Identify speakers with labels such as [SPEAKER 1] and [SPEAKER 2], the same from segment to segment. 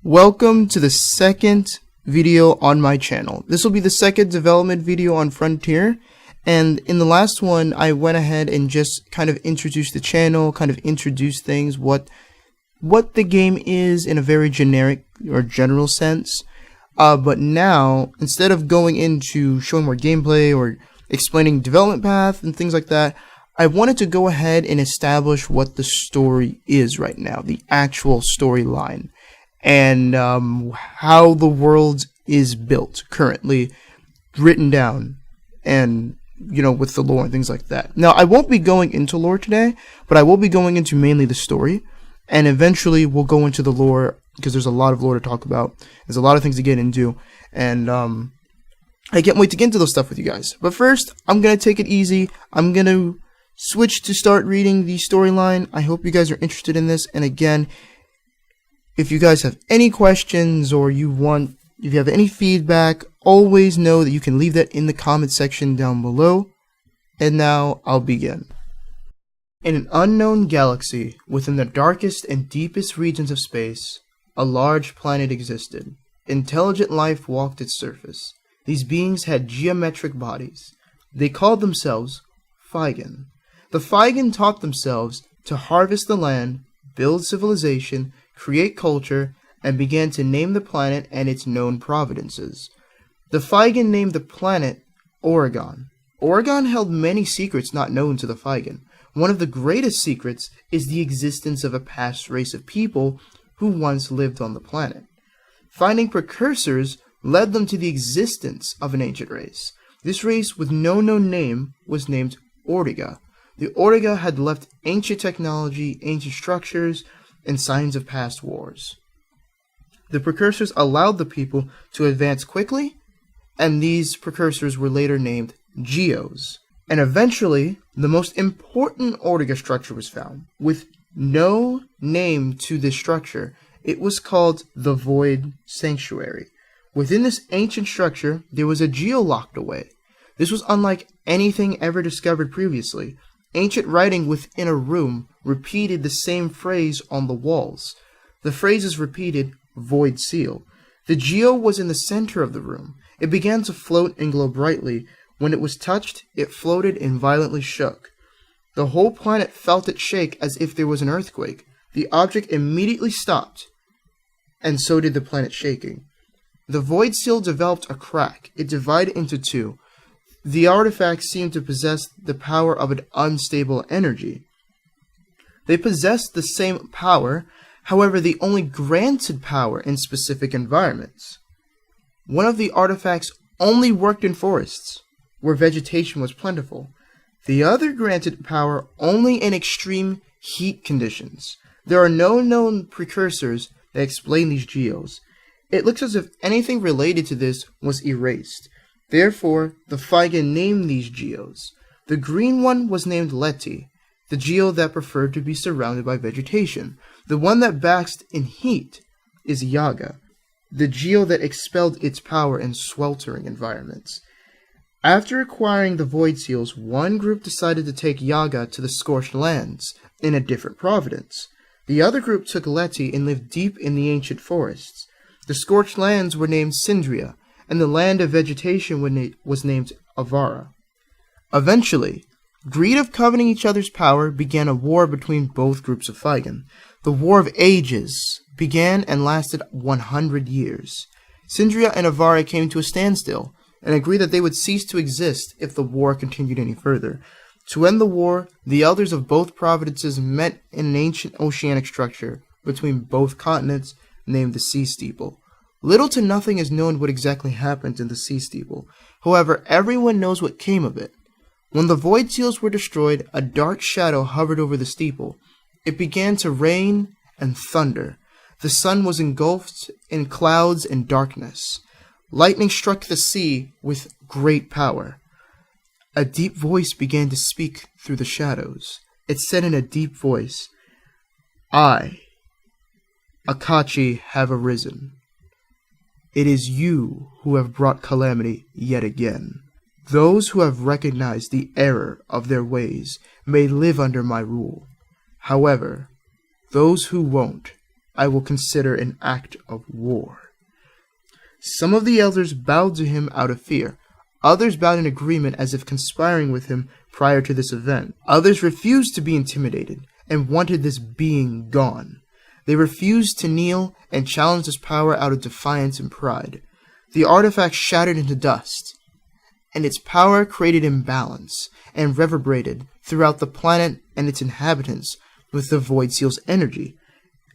[SPEAKER 1] Welcome to the second video on my channel. This will be the second development video on Frontier, and in the last one I went ahead and just kind of introduced the channel, kind of introduced things, what the game is in a very generic or general sense. But now, instead of going into showing more gameplay or explaining development path and things like that, I wanted to go ahead and establish what the story is right now, the actual storyline, and how the world is built currently, written down, and with the lore and things like that. Now, I won't be going into lore today, but I will be going into mainly the story, and eventually we'll go into the lore because there's a lot of lore to talk about. There's a lot of things to get into, and I can't wait to get into those stuff with you guys. But first, I'm gonna take it easy. I'm gonna switch to start reading the storyline. I hope you guys are interested in this, and again, if you guys have any questions or if you have any feedback, always know that you can leave that in the comment section down below. And now I'll begin. In an unknown galaxy within the darkest and deepest regions of space, a large planet existed. Intelligent life walked its surface. These beings had geometric bodies. They called themselves Feigen. The Feigen taught themselves to harvest the land, build civilization, create culture, and began to name the planet and its known providences. The Feigen named the planet Oregon. Oregon held many secrets not known to the Feigen. One of the greatest secrets is the existence of a past race of people who once lived on the planet. Finding precursors led them to the existence of an ancient race. This race with no known name was named Ortiga. The Ortiga had left ancient technology, ancient structures, and signs of past wars. The precursors allowed the people to advance quickly, and these precursors were later named Geos. And eventually, the most important Ortiga structure was found. With no name to this structure, it was called the Void Sanctuary. Within this ancient structure, there was a Geo locked away. This was unlike anything ever discovered previously. Ancient writing within a room repeated the same phrase on the walls. The phrases repeated, Void Seal. The Geo was in the center of the room. It began to float and glow brightly. When it was touched, it floated and violently shook. The whole planet felt it shake as if there was an earthquake. The object immediately stopped, and so did the planet shaking. The Void Seal developed a crack. It divided into two. The artifacts seemed to possess the power of an unstable energy. They possessed the same power, however, they only granted power in specific environments. One of the artifacts only worked in forests, where vegetation was plentiful. The other granted power only in extreme heat conditions. There are no known precursors that explain these geos. It looks as if anything related to this was erased. Therefore, the Feigen named these geos. The green one was named Leti, the geo that preferred to be surrounded by vegetation. The one that basked in heat is Yaga, the geo that expelled its power in sweltering environments. After acquiring the Void Seals, one group decided to take Yaga to the Scorched Lands in a different providence. The other group took Leti and lived deep in the ancient forests. The Scorched Lands were named Sindria, and the land of vegetation was named Avara. Eventually, greed of coveting each other's power began a war between both groups of Feigen. The War of Ages began and lasted 100 years. Sindria and Avara came to a standstill and agreed that they would cease to exist if the war continued any further. To end the war, the elders of both provinces met in an ancient oceanic structure between both continents named the Sea Steeple. Little to nothing is known what exactly happened in the Sea Steeple. However, everyone knows what came of it. When the Void Seals were destroyed, a dark shadow hovered over the steeple. It began to rain and thunder. The sun was engulfed in clouds and darkness. Lightning struck the sea with great power. A deep voice began to speak through the shadows. It said in a deep voice, I, Akachi, have arisen. It is you who have brought calamity yet again. Those who have recognized the error of their ways may live under my rule. However, those who won't I will consider an act of war." Some of the elders bowed to him out of fear. Others bowed in agreement as if conspiring with him prior to this event. Others refused to be intimidated and wanted this being gone. They refused to kneel and challenged his power out of defiance and pride. The artifact shattered into dust, and its power created imbalance and reverberated throughout the planet and its inhabitants with the Void Seal's energy.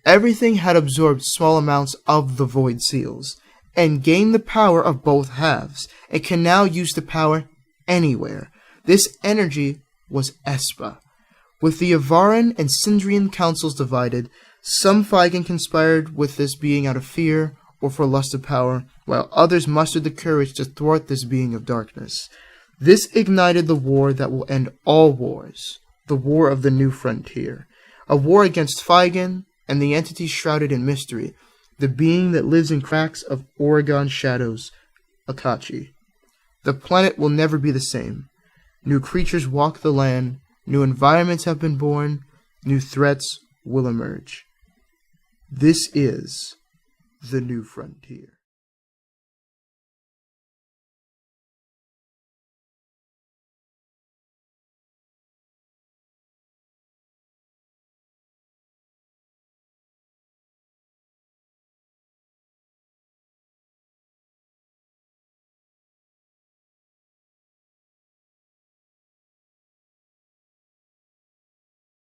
[SPEAKER 1] Everything had absorbed small amounts of the Void Seals and gained the power of both halves, and can now use the power anywhere. This energy was Espa. With the Avaran and Sindrian councils divided, some Feigen conspired with this being out of fear or for lust of power, while others mustered the courage to thwart this being of darkness. This ignited the war that will end all wars, the war of the New Frontier, a war against Feigen and the entity shrouded in mystery, the being that lives in cracks of Oregon shadows, Akachi. The planet will never be the same. New creatures walk the land, new environments have been born, new threats will emerge. This is the New Frontier.